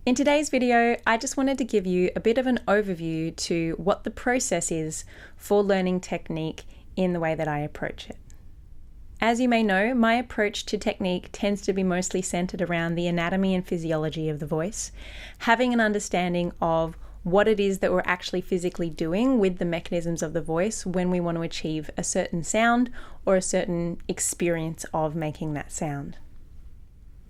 In today's video, I just wanted to give you a bit of an overview to what the process is for learning technique in the way that I approach it. As you may know, my approach to technique tends to be mostly centered around the anatomy and physiology of the voice, having an understanding of what it is that we're actually physically doing with the mechanisms of the voice when we want to achieve a certain sound or a certain experience of making that sound.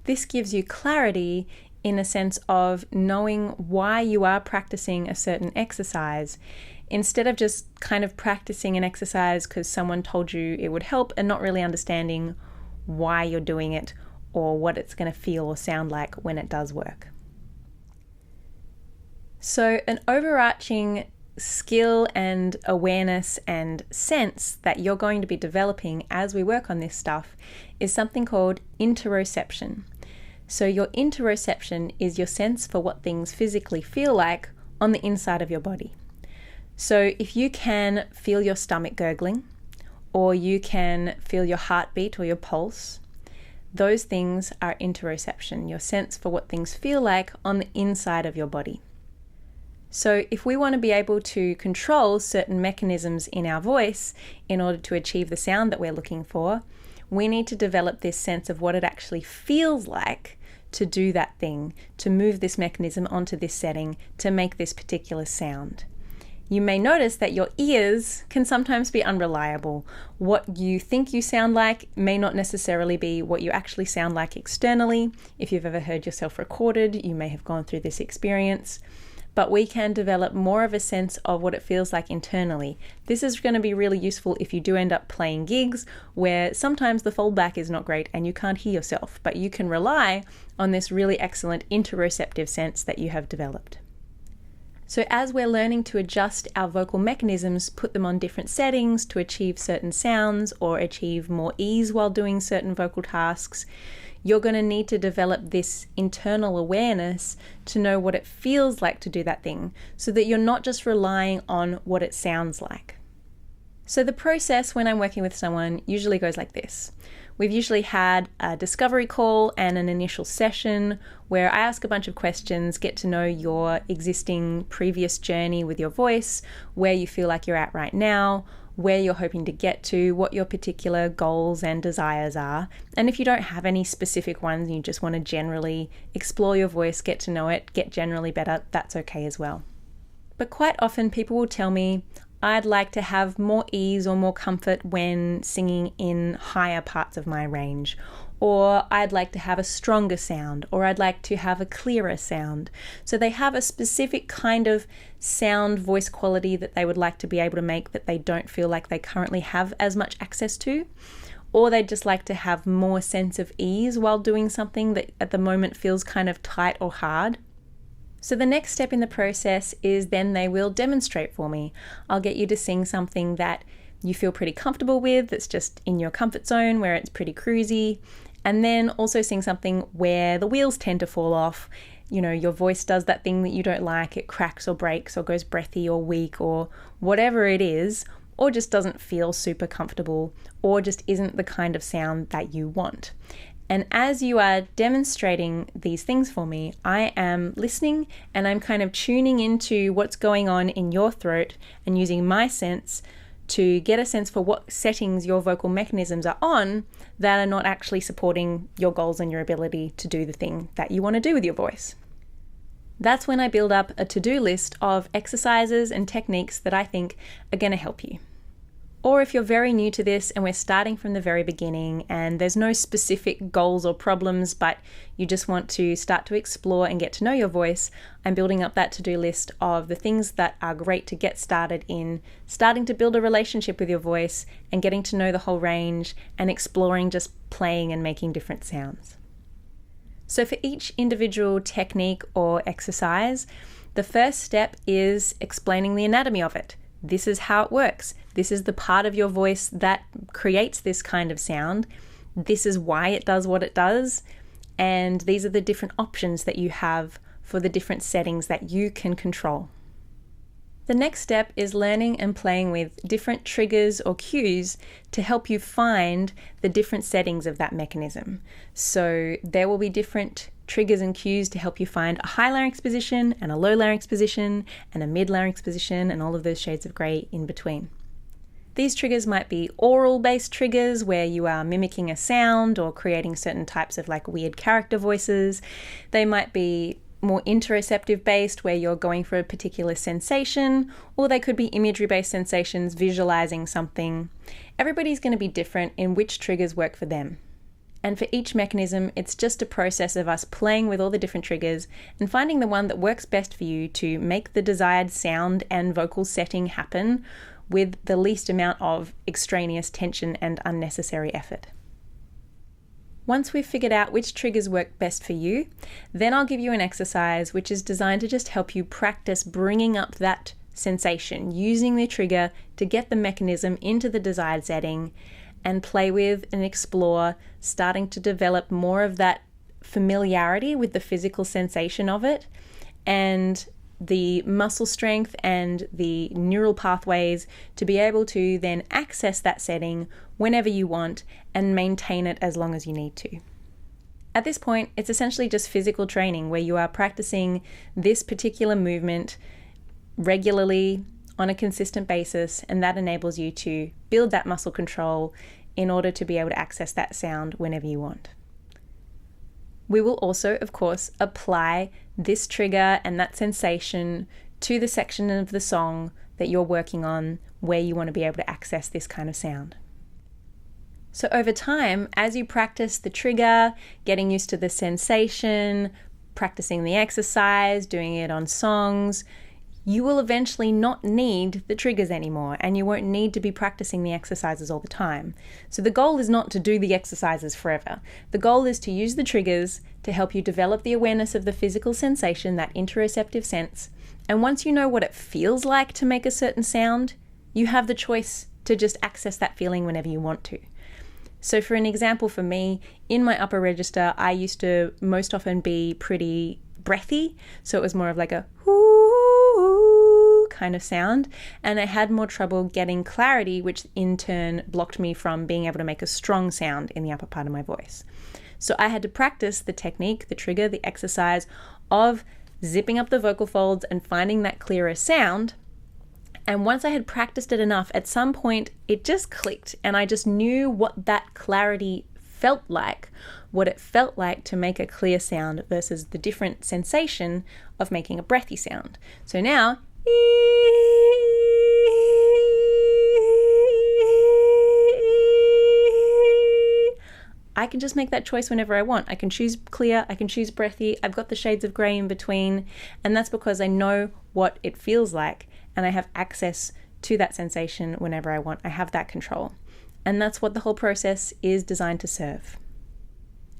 This gives you clarity in a sense of knowing why you are practicing a certain exercise, instead of just kind of practicing an exercise because someone told you it would help and not really understanding why you're doing it or what it's going to feel or sound like when it does work. So an overarching skill and awareness and sense that you're going to be developing as we work on this stuff is something called interoception. So your interoception is your sense for what things physically feel like on the inside of your body. So if you can feel your stomach gurgling, or you can feel your heartbeat or your pulse, those things are interoception, your sense for what things feel like on the inside of your body. So if we want to be able to control certain mechanisms in our voice in order to achieve the sound that we're looking for, we need to develop this sense of what it actually feels like to do that thing, to move this mechanism onto this setting, to make this particular sound. You may notice that your ears can sometimes be unreliable. What you think you sound like may not necessarily be what you actually sound like externally. If you've ever heard yourself recorded, you may have gone through this experience. But we can develop more of a sense of what it feels like internally. This is going to be really useful if you do end up playing gigs where sometimes the foldback is not great and you can't hear yourself, but you can rely on this really excellent interoceptive sense that you have developed. So as we're learning to adjust our vocal mechanisms, put them on different settings to achieve certain sounds or achieve more ease while doing certain vocal tasks, you're going to need to develop this internal awareness to know what it feels like to do that thing, so that you're not just relying on what it sounds like. So the process when I'm working with someone usually goes like this. We've usually had a discovery call and an initial session where I ask a bunch of questions, get to know your existing previous journey with your voice, where you feel like you're at right now, where you're hoping to get to, what your particular goals and desires are. And if you don't have any specific ones and you just want to generally explore your voice, get to know it, get generally better, that's okay as well. But quite often people will tell me, I'd like to have more ease or more comfort when singing in higher parts of my range, or I'd like to have a stronger sound, or I'd like to have a clearer sound. So they have a specific kind of sound voice quality that they would like to be able to make that they don't feel like they currently have as much access to, or they'd just like to have more sense of ease while doing something that at the moment feels kind of tight or hard. So the next step in the process is then they will demonstrate for me. I'll get you to sing something that you feel pretty comfortable with, that's just in your comfort zone, where it's pretty cruisy, and then also sing something where the wheels tend to fall off. You know, your voice does that thing that you don't like, it cracks or breaks or goes breathy or weak or whatever it is, or just doesn't feel super comfortable, or just isn't the kind of sound that you want. And as you are demonstrating these things for me, I am listening and I'm kind of tuning into what's going on in your throat and using my sense to get a sense for what settings your vocal mechanisms are on that are not actually supporting your goals and your ability to do the thing that you want to do with your voice. That's when I build up a to-do list of exercises and techniques that I think are going to help you. Or if you're very new to this and we're starting from the very beginning and there's no specific goals or problems, but you just want to start to explore and get to know your voice, I'm building up that to-do list of the things that are great to get started in, starting to build a relationship with your voice and getting to know the whole range and exploring just playing and making different sounds. So for each individual technique or exercise, the first step is explaining the anatomy of it. This is how it works. This is the part of your voice that creates this kind of sound. This is why it does what it does. And these are the different options that you have for the different settings that you can control. The next step is learning and playing with different triggers or cues to help you find the different settings of that mechanism. So there will be different triggers and cues to help you find a high larynx position and a low larynx position and a mid larynx position and all of those shades of grey in between. These triggers might be oral-based triggers where you are mimicking a sound or creating certain types of like weird character voices. They might be more interoceptive based where you're going for a particular sensation, or they could be imagery based sensations, visualizing something. Everybody's going to be different in which triggers work for them. And for each mechanism, it's just a process of us playing with all the different triggers and finding the one that works best for you to make the desired sound and vocal setting happen with the least amount of extraneous tension and unnecessary effort. Once we've figured out which triggers work best for you, then I'll give you an exercise which is designed to just help you practice bringing up that sensation, using the trigger to get the mechanism into the desired setting and play with and explore, starting to develop more of that familiarity with the physical sensation of it and the muscle strength and the neural pathways to be able to then access that setting whenever you want and maintain it as long as you need to. At this point, it's essentially just physical training where you are practicing this particular movement regularly on a consistent basis, and that enables you to build that muscle control in order to be able to access that sound whenever you want. We will also, of course, apply this trigger and that sensation to the section of the song that you're working on where you want to be able to access this kind of sound. So over time, as you practice the trigger, getting used to the sensation, practicing the exercise, doing it on songs, you will eventually not need the triggers anymore and you won't need to be practicing the exercises all the time. So the goal is not to do the exercises forever. The goal is to use the triggers to help you develop the awareness of the physical sensation, that interoceptive sense. And once you know what it feels like to make a certain sound, you have the choice to just access that feeling whenever you want to. So for an example for me, in my upper register, I used to most often be pretty breathy. So it was more of like a whoo kind of sound. And I had more trouble getting clarity, which in turn blocked me from being able to make a strong sound in the upper part of my voice. So I had to practice the technique, the trigger, the exercise of zipping up the vocal folds and finding that clearer sound. And once I had practiced it enough, at some point it just clicked and I just knew what that clarity felt like, what it felt like to make a clear sound versus the different sensation of making a breathy sound. So now, I can just make that choice whenever I want. I can choose clear, I can choose breathy, I've got the shades of grey in between, and that's because I know what it feels like and I have access to that sensation whenever I want. I have that control. And that's what the whole process is designed to serve.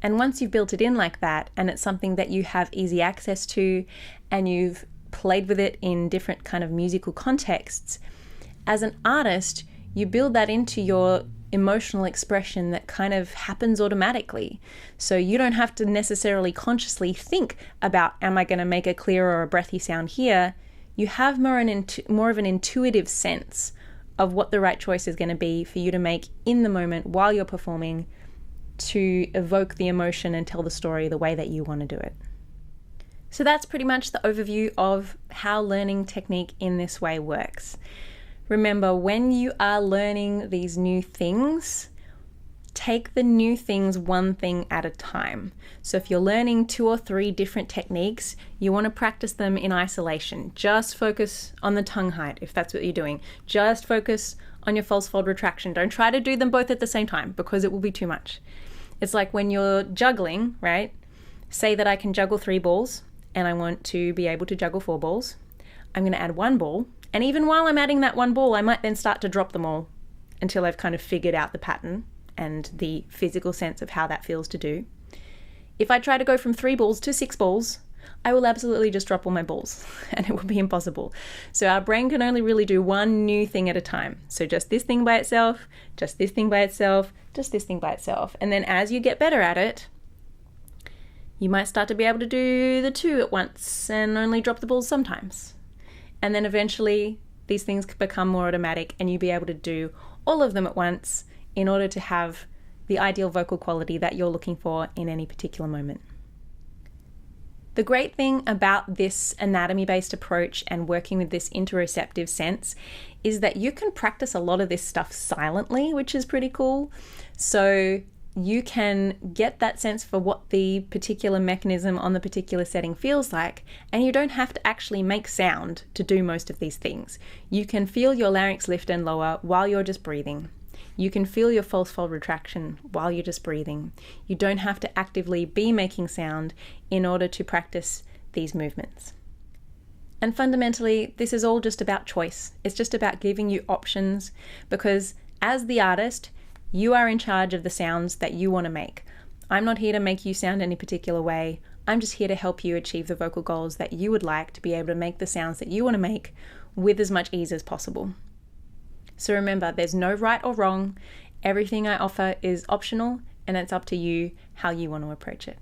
And once you've built it in like that, and it's something that you have easy access to, and you've played with it in different kind of musical contexts, as an artist, you build that into your emotional expression that kind of happens automatically. So you don't have to necessarily consciously think about, am I going to make a clear or a breathy sound here? You have more of an intuitive sense of what the right choice is going to be for you to make in the moment while you're performing to evoke the emotion and tell the story the way that you want to do it. So that's pretty much the overview of how learning technique in this way works. Remember, when you are learning these new things, take the new things one thing at a time. So if you're learning 2 or 3 different techniques, you want to practice them in isolation. Just focus on the tongue height if that's what you're doing. Just focus on your false fold retraction. Don't try to do them both at the same time because it will be too much. It's like when you're juggling, right? Say that I can juggle 3 balls and I want to be able to juggle 4 balls. I'm going to add 1 ball. And even while I'm adding that 1 ball, I might then start to drop them all until I've kind of figured out the pattern and the physical sense of how that feels to do. If I try to go from 3 balls to 6 balls, I will absolutely just drop all my balls and it will be impossible. So our brain can only really do one new thing at a time. So just this thing by itself, just this thing by itself, just this thing by itself. And then as you get better at it, you might start to be able to do the 2 at once and only drop the balls sometimes. And then eventually these things could become more automatic and you'll be able to do all of them at once in order to have the ideal vocal quality that you're looking for in any particular moment. The great thing about this anatomy-based approach and working with this interoceptive sense is that you can practice a lot of this stuff silently, which is pretty cool. So you can get that sense for what the particular mechanism on the particular setting feels like, and you don't have to actually make sound to do most of these things. You can feel your larynx lift and lower while you're just breathing. You can feel your false fold retraction while you're just breathing. You don't have to actively be making sound in order to practice these movements. And fundamentally, this is all just about choice. It's just about giving you options, because as the artist, you are in charge of the sounds that you want to make. I'm not here to make you sound any particular way. I'm just here to help you achieve the vocal goals that you would like to be able to make the sounds that you want to make with as much ease as possible. So remember, there's no right or wrong. Everything I offer is optional, and it's up to you how you want to approach it.